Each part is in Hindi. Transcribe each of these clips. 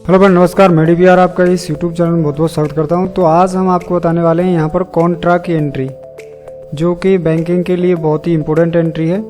हेलो भाई नमस्कार, मैं DPR आपका इस यूट्यूब चैनल में बहुत बहुत स्वागत करता हूं। तो आज हम आपको बताने वाले हैं यहाँ पर कॉन्ट्रा की एंट्री, जो कि बैंकिंग के लिए बहुत ही इम्पोर्टेंट एंट्री है।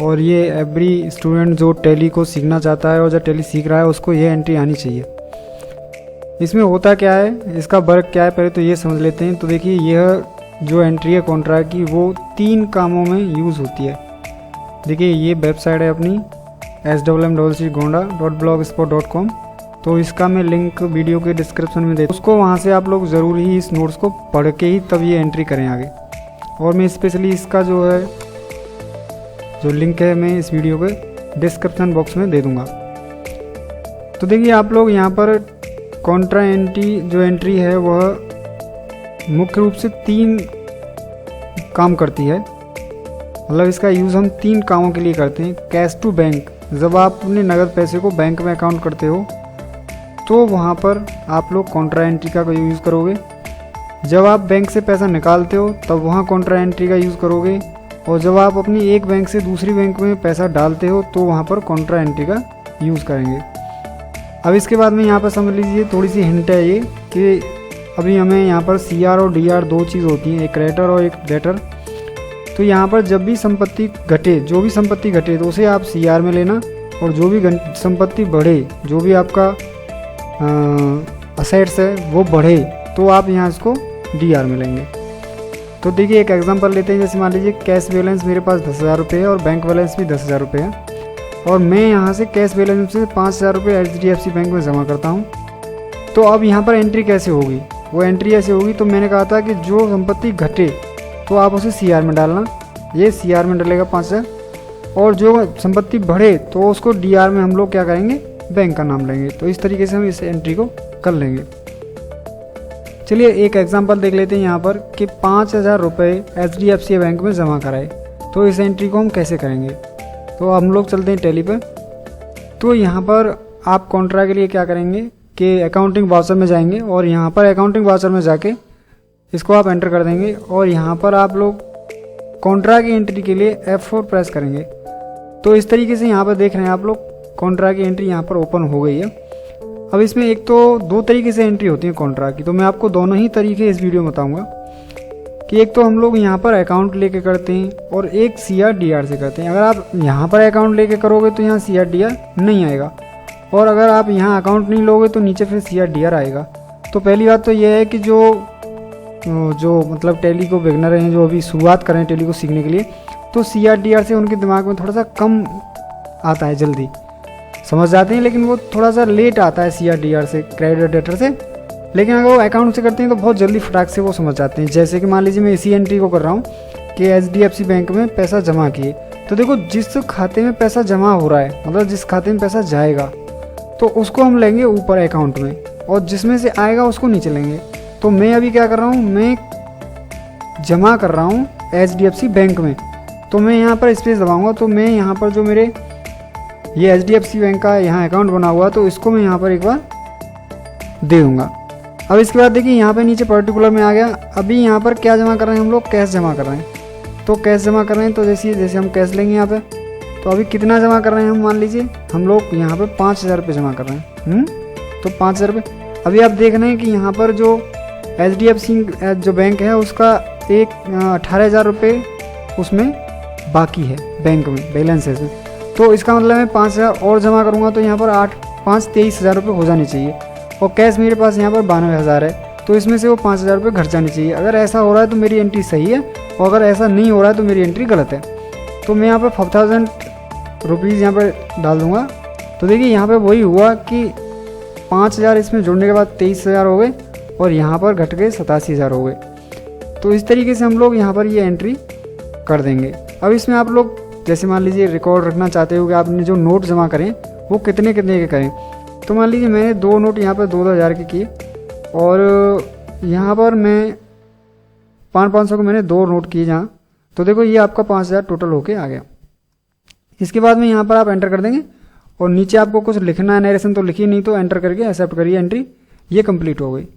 और ये एवरी स्टूडेंट जो टैली को सीखना चाहता है और जो टैली सीख रहा है उसको ये एंट्री आनी चाहिए। इसमें होता क्या है, इसका वर्क क्या है, पहले तो ये समझ लेते हैं। तो देखिए, यह जो एंट्री है कॉन्ट्रा की, वो 3 कामों में यूज़ होती है। देखिए, ये वेबसाइट है अपनी swmgonda.blogspot.com। तो इसका मैं लिंक वीडियो के डिस्क्रिप्शन में दे उसको, वहाँ से आप लोग ज़रूर ही इस नोट्स को पढ़ के ही तब ये एंट्री करें आगे। और मैं स्पेशली इसका जो लिंक है मैं इस वीडियो के डिस्क्रिप्शन बॉक्स में दे दूँगा। तो देखिए, आप लोग यहाँ पर कॉन्ट्रा एंट्री जो एंट्री है वह मुख्य रूप से 3 काम करती है। मतलब इसका यूज़ हम 3 कामों के लिए करते हैं। कैश टू बैंक, जब आप अपने नगद पैसे को बैंक में अकाउंट करते हो तो वहाँ पर आप लोग कॉन्ट्रा एंट्री का यूज़ करोगे। जब आप बैंक से पैसा निकालते हो तब वहाँ कॉन्ट्रा एंट्री का यूज़ करोगे। और जब आप अपनी एक बैंक से दूसरी बैंक में पैसा डालते हो तो वहाँ पर कॉन्ट्रा एंट्री का यूज़ करेंगे। अब इसके बाद में यहाँ पर समझ लीजिए, थोड़ी सी हिंट है ये कि अभी हमें यहाँ पर CR और DR 2 चीज़ होती हैं, एक क्रेडिटर और एक डेटर। तो यहाँ पर जब भी संपत्ति घटे, जो भी संपत्ति घटे तो उसे आप CR में लेना, और जो भी संपत्ति बढ़े, जो भी आपका असेट्स है वो बढ़े, तो आप यहाँ इसको DR में लेंगे। तो देखिए, एक एग्जांपल लेते हैं। जैसे मान लीजिए कैश बैलेंस मेरे पास 10,000 रुपये है और बैंक बैलेंस भी 10,000 रुपये है, और मैं यहाँ से कैश बैलेंस से 5,000 रुपये HDFC बैंक में जमा करता हूँ। तो अब यहाँ पर एंट्री कैसे होगी? वो एंट्री ऐसे होगी, तो मैंने कहा था कि जो संपत्ति घटे तो आप उसे CR में डालना, ये CR में डलेगा 5,000। और जो संपत्ति बढ़े तो उसको DR में हम लोग क्या करेंगे, बैंक का नाम लेंगे। तो इस तरीके से हम इस एंट्री को कर लेंगे। चलिए एक एग्जांपल देख लेते हैं यहाँ पर कि 5,000 रुपये HDFC बैंक में जमा कराए। तो इस एंट्री को हम कैसे करेंगे? तो हम लोग चलते हैं टैली पर। तो यहाँ पर आप कॉन्ट्रा के लिए क्या करेंगे कि अकाउंटिंग वाउचर में जाएंगे, और यहाँ पर अकाउंटिंग वाउचर में जाके इसको आप एंटर कर देंगे। और यहाँ पर आप लोग कॉन्ट्रा की एंट्री के लिए F4 प्रेस करेंगे। तो इस तरीके से यहाँ पर देख रहे हैं आप लोग, कॉन्ट्रा की एंट्री यहाँ पर ओपन हो गई है। अब इसमें एक तो 2 तरीके से एंट्री होती है कॉन्ट्रा की, तो मैं आपको दोनों ही तरीके इस वीडियो में बताऊंगा। कि एक तो हम लोग यहाँ पर अकाउंट लेके करते हैं, और एक CR DR से करते हैं। अगर आप यहाँ पर अकाउंट लेके करोगे तो यहाँ CR DR नहीं आएगा, और अगर आप यहाँ अकाउंट नहीं लोगे तो नीचे फिर CR DR आएगा। तो पहली बात तो यह है कि जो मतलब टैली को बिगनर हैं, जो अभी शुरुआत करें टैली को सीखने के लिए, तो CR DR से उनके दिमाग में थोड़ा सा कम आता है, जल्दी समझ जाते हैं, लेकिन वो थोड़ा सा लेट आता है CR DR से, क्रेडिट डेटर से। लेकिन अगर वो अकाउंट से करते हैं तो बहुत जल्दी फटाक से वो समझ जाते हैं। जैसे कि मान लीजिए मैं इसी एंट्री को कर रहा हूँ कि HDFC बैंक में पैसा जमा किए। तो देखो, जिस खाते में पैसा जमा हो रहा है, मतलब जिस खाते में पैसा जाएगा, तो उसको हम लेंगे ऊपर अकाउंट में, और जिसमें से आएगा उसको नीचे लेंगे। तो मैं अभी क्या कर रहा हूँ, मैं जमा कर रहा हूँ HDFC बैंक में। तो मैं यहाँ पर स्पेस दबाऊंगा, तो मैं यहाँ पर जो मेरे ये HDFC बैंक का यहाँ अकाउंट बना हुआ, तो इसको मैं यहाँ पर एक बार दे दूँगा। अब इसके बाद देखिए, यहाँ पे नीचे पर्टिकुलर में आ गया। अभी यहाँ पर क्या जमा कर रहे हैं हम लोग, कैश जमा कर रहे हैं। तो कैश जमा कर रहे हैं, तो जैसे हम कैश लेंगे यहाँ पे, तो अभी कितना जमा कर रहे हैं हम, मान लीजिए हम लोग यहाँ पे 5,000 रुपये जमा कर रहे हैं। तो 5,000 रुपये। अभी आप देख रहे हैं कि यहाँ पर जो HDFC जो बैंक है उसका 18,000 रुपये उसमें बाकी है बैंक में, बैलेंस है। तो इसका मतलब मैं 5,000 और जमा करूँगा तो यहाँ पर 8-5 23,000 रुपये हो जाने चाहिए। और कैश मेरे पास यहाँ पर 92,000 है, तो इसमें से वो 5,000 रुपये घट जाने चाहिए। अगर ऐसा हो रहा है तो मेरी एंट्री सही है, और अगर ऐसा नहीं हो रहा है तो मेरी एंट्री गलत है। तो मैं यहाँ पर 5,000 रुपीज़ यहाँ पर डाल दूँगा। तो देखिए, यहाँ पर वही हुआ कि 5,000 इसमें जुड़ने के बाद 23,000 हो गए, और यहाँ पर घट गए 87,000 हो गए। तो इस तरीके से हम लोग यहाँ पर ये एंट्री कर देंगे। अब इसमें आप लोग जैसे मान लीजिए रिकॉर्ड रखना चाहते हो कि आपने जो नोट जमा करें वो कितने कितने के करें। तो मान लीजिए मैंने 2 नोट यहाँ पर 2,000 के किए, और यहाँ पर मैं 500 के मैंने 2 नोट किए जहाँ। तो देखो, ये आपका 5,000 टोटल होके आ गया। इसके बाद में यहाँ पर आप एंटर कर देंगे, और नीचे आपको कुछ लिखना है, नरेशन तो लिखिए, नहीं तो एंटर करके एक्सेप्ट करिए एंट्री। ये कंप्लीट हो गई।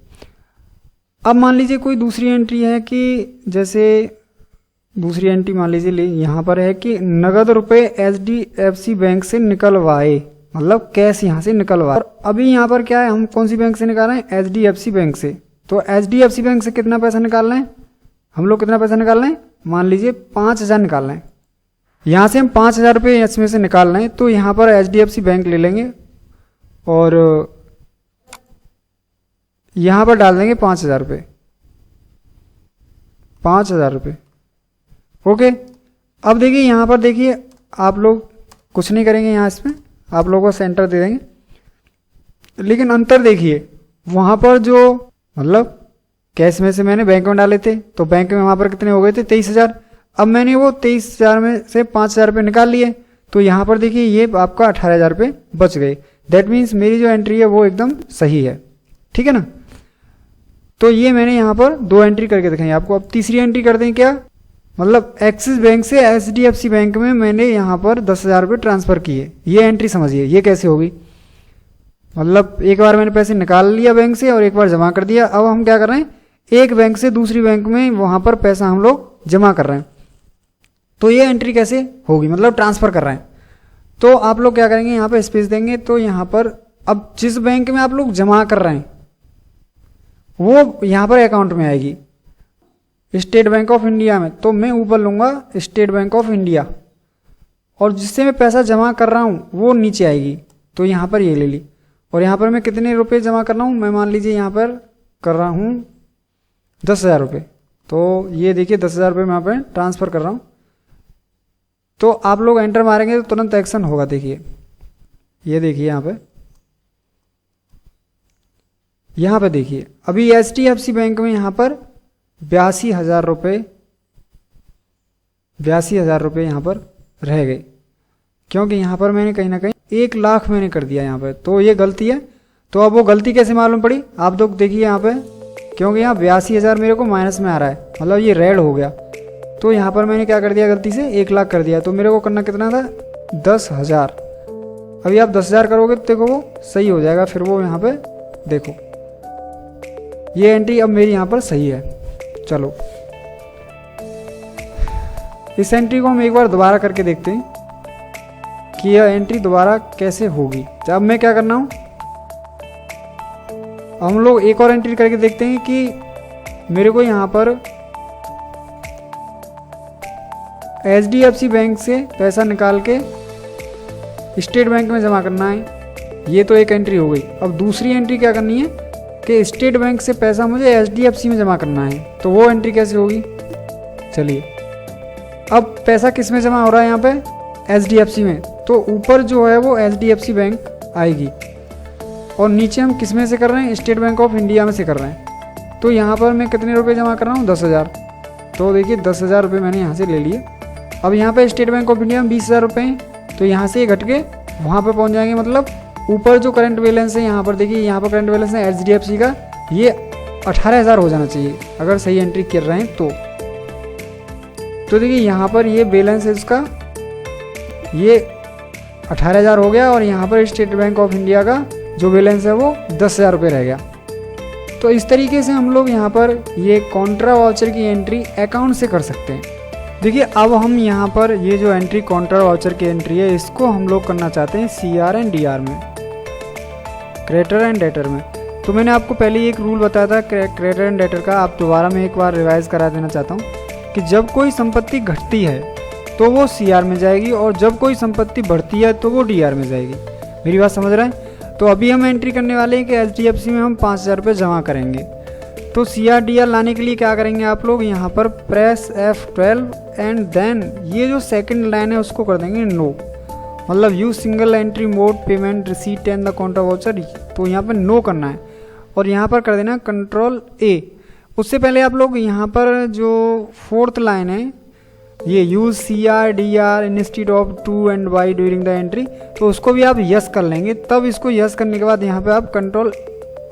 अब मान लीजिए कोई दूसरी एंट्री है कि जैसे दूसरी एंट्री मान लीजिए यहाँ पर है कि नगद रुपए HDFC बैंक से निकलवाए, मतलब कैश यहाँ से निकलवा। और अभी यहाँ पर क्या है, हम कौन सी बैंक से निकाल रहे हैं, HDFC बैंक से। तो HDFC बैंक से कितना पैसा निकाल रहे हैं हम लोग, कितना पैसा निकाल रहे हैं, मान लीजिए 5,000 निकाल रहे हैं। यहाँ से हम 5,000 रुपये इसमें से निकाल रहे हैं, तो यहाँ पर HDFC बैंक ले लेंगे और यहाँ पर डाल देंगे 5,000 रुपये, 5,000 रुपये। ओके, अब देखिए यहाँ पर देखिए आप लोग कुछ नहीं करेंगे, यहाँ इसमें आप लोगों को सेंटर दे देंगे, लेकिन अंतर देखिए वहाँ पर जो मतलब कैश में से मैंने बैंक में डाले थे, तो बैंक में वहाँ पर कितने हो गए थे, 23,000। अब मैंने वो 23,000 में से 5,000 रुपये निकाल लिए, तो यहाँ पर देखिए ये आपका 18,000 रुपये बच गए। दैट मीन्स मेरी जो एंट्री है वो एकदम सही है, ठीक है ना। तो ये मैंने यहाँ पर 2 एंट्री करके दिखाई आपको। अब तीसरी एंट्री कर दें क्या, मतलब एक्सिस बैंक से HDFC बैंक में मैंने यहाँ पर 10,000 रुपये ट्रांसफ़र किए। ये एंट्री समझिए ये कैसे होगी, मतलब एक बार मैंने पैसे निकाल लिया बैंक से और एक बार जमा कर दिया। अब हम क्या कर रहे हैं, एक बैंक से दूसरी बैंक में वहाँ पर पैसा हम लोग जमा कर रहे हैं। तो ये एंट्री कैसे होगी, मतलब ट्रांसफ़र कर रहे हैं। तो आप लोग क्या करेंगे, यहाँ पर स्पेस देंगे, तो यहाँ पर अब जिस बैंक में आप लोग जमा कर रहे हैं वो यहाँ पर अकाउंट में आएगी, स्टेट बैंक ऑफ इंडिया में। तो मैं ऊपर लूँगा स्टेट बैंक ऑफ इंडिया, और जिससे मैं पैसा जमा कर रहा हूँ वो नीचे आएगी। तो यहाँ पर ये ले ली, और यहाँ पर मैं कितने रुपए जमा कर रहा हूँ, मैं मान लीजिए यहाँ पर कर रहा हूँ 10,000 रुपये। तो ये देखिए 10,000 रुपये मैं यहाँ पर ट्रांसफ़र कर रहा हूँ। तो आप लोग एंटर मारेंगे तो तुरंत एक्शन होगा। देखिए ये देखिए यहाँ पे देखिए अभी HDFC बैंक में यहाँ पर 82,000 रुपये, 82,000 रुपये यहाँ पर रह गए, क्योंकि यहाँ पर मैंने कहीं ना कहीं 1 लाख मैंने कर दिया यहाँ पे। तो ये गलती है। तो अब वो गलती कैसे मालूम पड़ी, आप लोग देखिए यहाँ पे, क्योंकि यहाँ 82,000 मेरे को माइनस में आ रहा है, मतलब ये रेड हो गया। तो यहाँ पर मैंने क्या कर दिया, गलती से 1 लाख कर दिया। तो मेरे को करना कितना था, 10,000। अभी आप 10,000 करोगे तो देखो वो सही हो जाएगा। फिर वो यहाँ पे देखो ये एंट्री अब मेरी यहाँ पर सही है। चलो इस एंट्री को हम एक बार दोबारा करके देखते हैं कि यह एंट्री दोबारा कैसे होगी। अब मैं क्या करना हूँ, हम लोग एक और एंट्री करके देखते हैं कि मेरे को यहाँ पर HDFC बैंक से पैसा निकाल के स्टेट बैंक में जमा करना है। ये तो एक एंट्री हो गई। अब दूसरी एंट्री क्या करनी है कि स्टेट बैंक से पैसा मुझे HDFC में जमा करना है। तो वो एंट्री कैसे होगी, चलिए। अब पैसा किस में जमा हो रहा है, यहाँ पे HDFC में। तो ऊपर जो है वो HDFC बैंक आएगी, और नीचे हम किस में से कर रहे हैं, स्टेट बैंक ऑफ इंडिया में से कर रहे हैं। तो यहाँ पर मैं कितने रुपए जमा कर रहा हूँ, 10,000। तो देखिए 10,000 रुपये मैंने यहाँ से ले लिए। अब यहाँ पे स्टेट बैंक ऑफ इंडिया में 20,000 रुपये हैं, तो यहाँ से ये घट के वहाँ पे पहुँच जाएंगे। मतलब ऊपर जो करंट बैलेंस है, यहाँ पर देखिए यहाँ पर करंट बैलेंस है HDFC का, ये 18,000 हो जाना चाहिए अगर सही एंट्री कर रहे हैं तो देखिए यहाँ पर ये बैलेंस है उसका, ये 18,000 हो गया, और यहाँ पर स्टेट बैंक ऑफ इंडिया का जो बैलेंस है वो 10,000 रुपये रह गया। तो इस तरीके से हम लोग यहाँ पर ये कॉन्ट्रा वाउचर की एंट्री अकाउंट से कर सकते हैं। देखिए अब हम यहाँ पर ये जो एंट्री कॉन्ट्रा वाउचर की एंट्री है, इसको हम लोग करना चाहते हैं CR एंड DR में, क्रेडिटर एंड डेटर में। तो मैंने आपको पहले एक रूल बताया था क्रेडिटर एंड डेटर का, आप दोबारा मैं एक बार रिवाइज करा देना चाहता हूँ कि जब कोई संपत्ति घटती है तो वो CR में जाएगी, और जब कोई संपत्ति बढ़ती है तो वो DR में जाएगी। मेरी बात समझ रहे हैं। तो अभी हम एंट्री करने वाले हैं कि HDFC में हम 5,000 रुपये जमा करेंगे। तो CR DR लाने के लिए क्या करेंगे आप लोग, यहाँ पर प्रेस F12 एंड देन ये जो सेकंड लाइन है उसको कर देंगे नो, मतलब use single entry mode payment receipt and the Contra voucher. तो यहाँ पर नो करना है, और यहाँ पर कर देना कंट्रोल A। उससे पहले आप लोग यहाँ पर जो 4th लाइन है, ये use CR DR instead of to and by during the entry, तो उसको भी आप यस कर लेंगे। तब इसको यस करने के बाद यहाँ पे आप कंट्रोल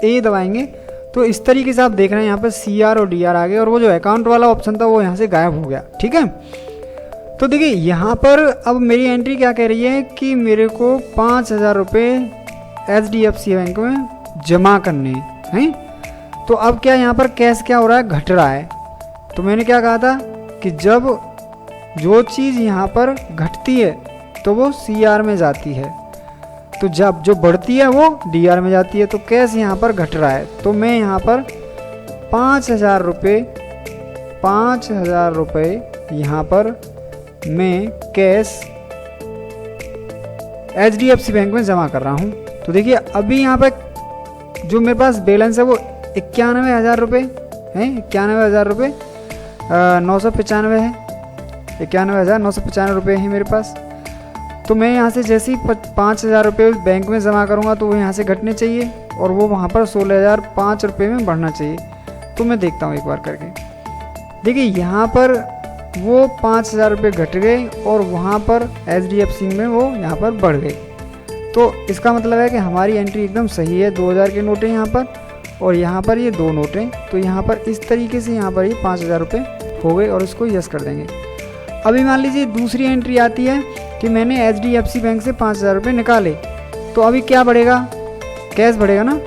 A दबाएंगे। तो इस तरीके से आप देख रहे हैं यहाँ पर CR और DR आ गए, और वो जो अकाउंट वाला ऑप्शन था वो यहाँ से गायब हो गया। ठीक है, तो देखिए यहाँ पर अब मेरी एंट्री क्या कह रही है कि मेरे को 5,000 रुपये HDFC बैंक में जमा करने हैं। तो अब क्या यहाँ पर कैश क्या हो रहा है, घट रहा है। तो मैंने क्या कहा था कि जब जो चीज़ यहाँ पर घटती है तो वो CR में जाती है। तो जब जो बढ़ती है वो डीआर में जाती है, तो कैश यहाँ पर घट रहा है। तो मैं यहाँ पर 5,000 रुपये यहाँ पर मैं कैश HDFC बैंक में जमा कर रहा हूँ। तो देखिए अभी यहाँ पर जो मेरे पास बैलेंस है वो 91,000 रुपये है, 91,000 रुपये 995 है, 91,995 रुपये है मेरे पास। तो मैं यहाँ से जैसे ही 5,000 रुपये बैंक में जमा करूँगा तो वो यहाँ से घटने चाहिए और वो वहाँ पर 16,005 रुपये में बढ़ना चाहिए। तो मैं देखता हूँ एक बार करके। देखिए यहाँ पर वो 5,000 रुपये घट गए और वहाँ पर HDFC में वो यहाँ पर बढ़ गए। तो इसका मतलब है कि हमारी एंट्री एकदम सही है। 2,000 के नोट हैं यहाँ पर और यहाँ पर ये 2 नोट हैं। तो यहाँ पर इस तरीके से यहाँ पर ये 5,000 रुपये हो गए और इसको यस कर देंगे। अभी मान लीजिए दूसरी एंट्री आती है कि मैंने HDFC बैंक से 5,000 रुपये निकाले, तो अभी क्या बढ़ेगा, कैश बढ़ेगा ना।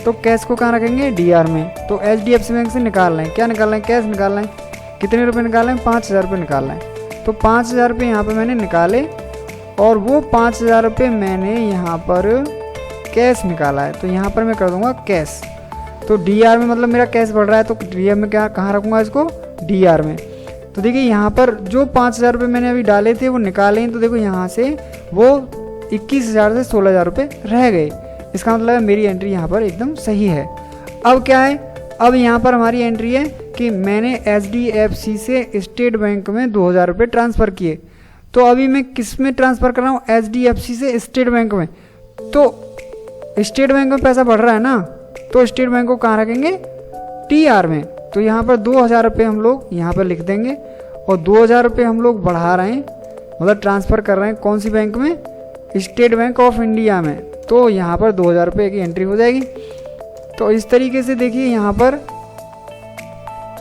तो कैश को कहाँ रखेंगे, डीआर में। तो HDFC बैंक से निकाल रहे हैं, क्या निकाल रहे हैं, कैश निकाल रहे हैं। कितने रुपए निकाल रहे हैं, 5,000 रुपये निकाल रहे हैं। तो 5,000 रुपये यहाँ पर मैंने निकाले और वो 5,000 रुपये मैंने यहाँ पर कैश निकाला है। तो यहाँ पर मैं कर दूँगा कैश। तो डीआर में मतलब मेरा कैश बढ़ रहा है, तो डीआर में क्या कहाँ रखूँगा इसको, डीआर में। तो देखिए यहाँ पर जो 5,000 रुपये मैंने अभी डाले थे वो निकाले हैं। तो देखो यहाँ से वो 21,000 से 16,000 रुपये रह गए। इसका मतलब है मेरी एंट्री यहाँ पर एकदम सही है। अब क्या है, अब यहाँ पर हमारी एंट्री है कि मैंने HDFC से स्टेट बैंक में 2,000 रुपये ट्रांसफ़र किए। तो अभी मैं किस में ट्रांसफ़र कर रहा हूँ, HDFC से स्टेट बैंक में। तो स्टेट बैंक में पैसा बढ़ रहा है ना, तो स्टेट बैंक को कहाँ रखेंगे, TR में। तो यहाँ पर 2,000 रुपये हम लोग यहाँ पर लिख देंगे और 2,000 रुपये हम लोग बढ़ा रहे हैं, मतलब ट्रांसफ़र कर रहे हैं कौन सी बैंक में, स्टेट बैंक ऑफ इंडिया में। तो यहाँ पर 2,000 रुपये की एंट्री हो जाएगी। तो इस तरीके से देखिए यहाँ पर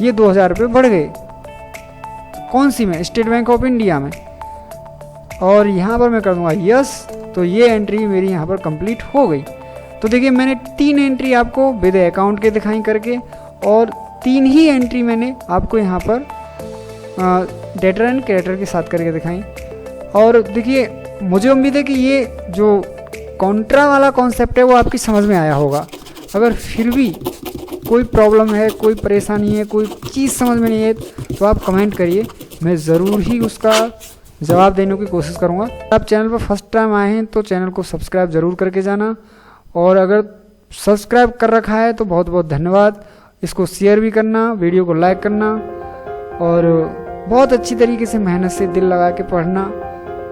ये 2,000 रुपये बढ़ गए, कौन सी में, स्टेट बैंक ऑफ इंडिया में। और यहाँ पर मैं कर दूँगा यस। तो ये एंट्री मेरी यहाँ पर कंप्लीट हो गई। तो देखिए मैंने 3 एंट्री आपको विद अकाउंट के दिखाई करके और 3 ही एंट्री मैंने आपको यहाँ पर डेटर एंड क्रेडिटर के साथ करके दिखाई। और देखिए मुझे उम्मीद है कि ये जो कॉन्ट्रा वाला कॉन्सेप्ट है वो आपकी समझ में आया होगा। अगर फिर भी कोई प्रॉब्लम है, कोई परेशानी है, कोई चीज़ समझ में नहीं है तो आप कमेंट करिए, मैं ज़रूर ही उसका जवाब देने की कोशिश करूँगा। आप चैनल पर फर्स्ट टाइम आए हैं तो चैनल को सब्सक्राइब ज़रूर करके जाना, और अगर सब्सक्राइब कर रखा है तो बहुत बहुत धन्यवाद। इसको शेयर भी करना, वीडियो को लाइक करना, और बहुत अच्छी तरीके से मेहनत से दिल लगा के पढ़ना।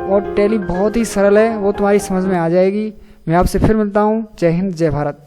और टैली बहुत ही सरल है, वो तुम्हारी समझ में आ जाएगी। मैं आपसे फिर मिलता हूँ। जय हिंद, जय भारत।